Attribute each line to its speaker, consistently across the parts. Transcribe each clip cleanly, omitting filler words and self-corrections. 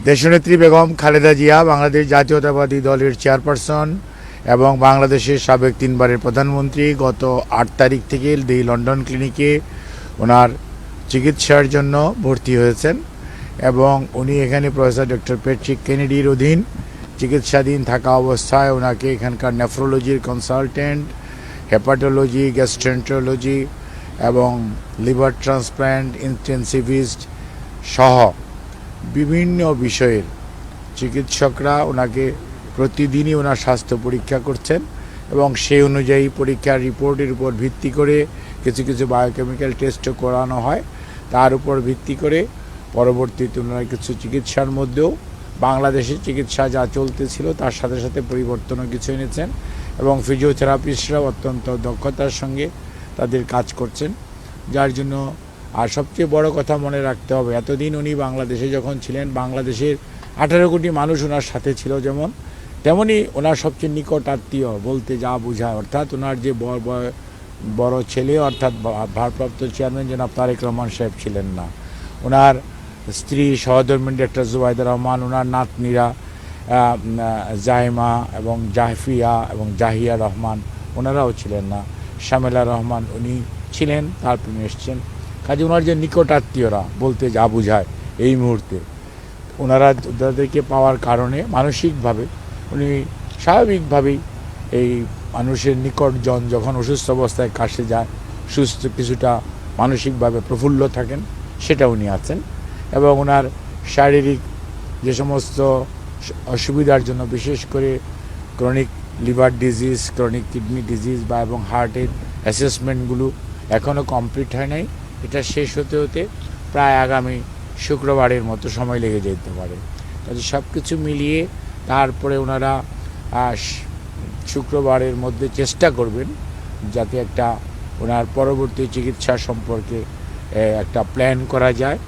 Speaker 1: দেশনেত্রী বেগম খালেদা জিয়া বাংলাদেশ জাতীয়তাবাদী দলের চেয়ারপারসন এবং বাংলাদেশের সাবেক 3বারের প্রধানমন্ত্রী গত 8 তারিখ থেকে দি লন্ডন ক্লিনিকে ওনার চিকিৎসার জন্য ভর্তি হয়েছেন এবং উনি এখানে প্রফেসর ডক্টর প্যাট্রিক কেনেডির অধীন চিকিৎসাধীন থাকা অবস্থায় ওনাকে এখানকার নেফ্রোলজির কনসালটেন্ট, হেপাটোলজি, গ্যাস্ট্রেন্টোলজি এবং লিভার ট্রান্সপ্ল্যান্ট ইন্টেন্সিভিস্ট সহ বিভিন্ন বিষয়ের চিকিৎসকরা ওনাকে প্রতিদিনই ওনার স্বাস্থ্য পরীক্ষা করছেন এবং সেই অনুযায়ী পরীক্ষার রিপোর্টের উপর ভিত্তি করে কিছু কিছু বায়োকেমিক্যাল টেস্টও করানো হয়। তার উপর ভিত্তি করে পরবর্তীতে ওনারা কিছু চিকিৎসার মধ্যেও বাংলাদেশের চিকিৎসা যা চলতেছিল তার সাথে সাথে পরিবর্তনও কিছু এনেছেন এবং ফিজিওথেরাপিস্টরাও অত্যন্ত দক্ষতার সঙ্গে তাদের কাজ করছেন, যার জন্য আর সবচেয়ে বড় কথা মনে রাখতে হবে, এতদিন উনি বাংলাদেশে যখন ছিলেন বাংলাদেশের 18 কোটি মানুষ ওনার সাথে ছিল, যেমন তেমনই ওনার সবচেয়ে নিকট আত্মীয় বলতে যা বোঝায়, অর্থাৎ ওনার যে বড় ছেলে অর্থাৎ ভারপ্রাপ্ত চেয়ারম্যান জনাব তারেক রহমান সাহেব ছিলেন না, ওনার স্ত্রী সহধর্মিণী ডক্টর জুবাইদা রহমান, ওনার নাতনিরা জাইমা এবং জাহফিয়া এবং জাহিয়া রহমান ওনারাও ছিলেন না, শামেলা রহমান উনি ছিলেন, তারপর এসছেন। কাজে ওনার যে নিকট আত্মীয়রা বলতে যা বোঝায় এই মুহূর্তে ওনাদেরকে পাওয়ার কারণে মানসিকভাবে উনি স্বাভাবিকভাবেই এই মানুষের নিকটজন যখন অসুস্থ অবস্থায় কাছে যায় সুস্থ কিছুটা মানসিকভাবে প্রফুল্ল থাকেন, সেটা উনি আছেন এবং ওনার শারীরিক যে সমস্ত অসুবিধার জন্য বিশেষ করে chronic liver disease, chronic kidney disease বা এবং হার্টের অ্যাসেসমেন্টগুলো এখনও কমপ্লিট হয় নাই, এটা শেষ হতে হতে প্রায় আগামী শুক্রবারের মতো সময় লেগে যেতে পারে। কাজে সব কিছু মিলিয়ে তারপরে ওনারা শুক্রবারের মধ্যে চেষ্টা করবেন যাতে একটা ওনার পরবর্তী চিকিৎসা সম্পর্কে একটা প্ল্যান করা যায়।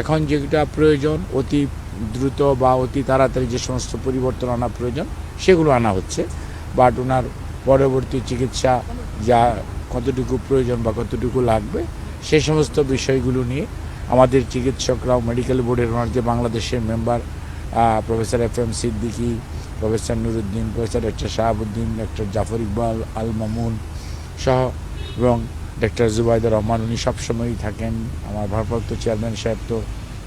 Speaker 1: এখন যেটা প্রয়োজন অতি দ্রুত বা অতি তাড়াতাড়ি যে সমস্ত পরিবর্তন আনা প্রয়োজন সেগুলো আনা হচ্ছে, বাট ওনার পরবর্তী চিকিৎসা যা কতটুকু প্রয়োজন বা কতটুকু লাগবে সেই সমস্ত বিষয়গুলো নিয়ে আমাদের চিকিৎসকরাও মেডিকেল বোর্ডের ওনার যে বাংলাদেশের member professor FM Siddiqui, professor Nuruddin, professor doctor Shahabuddin, doctor Zafar Iqbal Al Mamun সহ এবং ডক্টর জুবাইদা রহমান উনি সবসময়ই থাকেন। আমার ভারপ্রাপ্ত চেয়ারম্যান সাহেব তো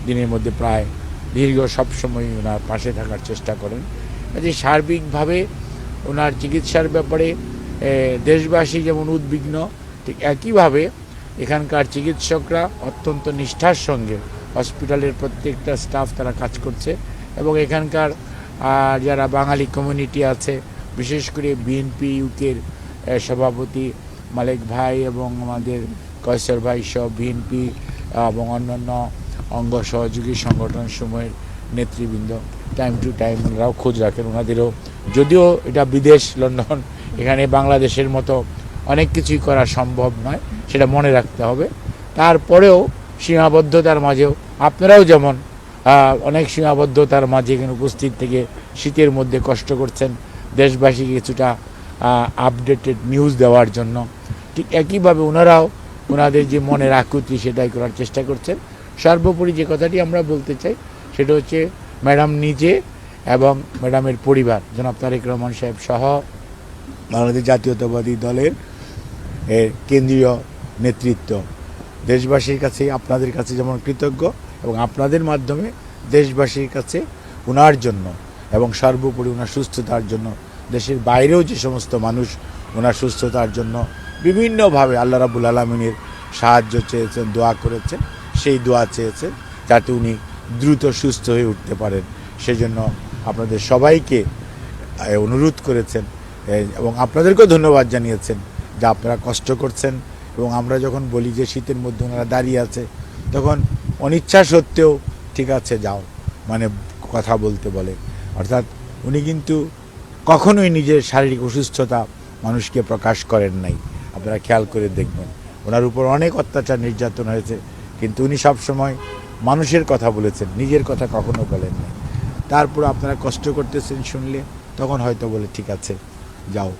Speaker 1: দিনের মধ্যে প্রায় দীর্ঘ সবসময়ই ওনার পাশে থাকার চেষ্টা করেন। যে সার্বিকভাবে ওনার চিকিৎসার ব্যাপারে দেশবাসী যেমন উদ্বিগ্ন, ঠিক একইভাবে এখানকার চিকিৎসকরা অত্যন্ত নিষ্ঠার সঙ্গে হসপিটালের প্রত্যেকটা স্টাফ তারা কাজ করছে এবং এখানকার যারা বাঙালি কমিউনিটি আছে, বিশেষ করে বিএনপি ইউকের সভাপতি মালেক ভাই এবং আমাদের কয়সর ভাই সহ বিএনপি এবং অন্যান্য অঙ্গ সহযোগী সংগঠন সমূহের নেতৃবৃন্দ টাইম টু টাইম ওনারাও খোঁজ রাখেন। ওনাদেরও যদিও এটা বিদেশ লন্ডন, এখানে বাংলাদেশের মতো অনেক কিছুই করা সম্ভব নয়, সেটা মনে রাখতে হবে। তারপরেও সীমাবদ্ধতার মাঝেও আপনারাও যেমন অনেক সীমাবদ্ধতার মাঝে এখানে উপস্থিত থেকে শীতের মধ্যে কষ্ট করছেন দেশবাসীকে কিছুটা আপডেটেড নিউজ দেওয়ার জন্য, ঠিক একইভাবে ওনারাও ওনাদের যে মনের আকুতি সেটাই করার চেষ্টা করছেন। সর্বোপরি যে কথাটি আমরা বলতে চাই সেটা হচ্ছে ম্যাডাম নিজে এবং ম্যাডামের পরিবার জনাব তারেক রহমান সাহেব সহ বাংলাদেশ জাতীয়তাবাদী দলের কেন্দ্রীয় নেতৃত্ব দেশবাসীর কাছে আপনাদের কাছে যেমন কৃতজ্ঞ এবং আপনাদের মাধ্যমে দেশবাসীর কাছে ওনার জন্য এবং সর্বোপরি ওনার সুস্থতার জন্য দেশের বাইরেও যে সমস্ত মানুষ ওনার সুস্থতার জন্য বিভিন্নভাবে আল্লাহ রাব্বুল আলামিনের সাহায্য চেয়েছেন, দোয়া করেছেন, সেই দোয়া চেয়েছেন যাতে উনি দ্রুত সুস্থ হয়ে উঠতে পারেন, সেজন্য আপনাদের সবাইকে অনুরোধ করেছেন এবং আপনাদেরকেও ধন্যবাদ জানিয়েছেন যে আপনারা কষ্ট করছেন। এবং আমরা যখন বলি যে শীতের মধ্যে ওনারা দাঁড়িয়ে আছে তখন অনিচ্ছা সত্ত্বেও ঠিক আছে যাও মানে কথা বলতে বলে, অর্থাৎ উনি কিন্তু কখনোই নিজের শারীরিক অসুস্থতা মানুষকে প্রকাশ করেন নাই। আপনারা খেয়াল করে দেখবেন ওনার উপর অনেক অত্যাচার নির্যাতন হয়েছে, কিন্তু উনি সবসময় মানুষের কথা বলেছেন, নিজের কথা কখনো বলেন নাই। তারপর আপনারা কষ্ট করতেছেন শুনলে তখন হয়তো বলে ঠিক আছে যাও,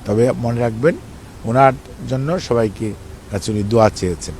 Speaker 1: তবে মনে রাখবেন ওনার জন্য সবাইকে কাছে উনি দোয়া চেয়েছেন।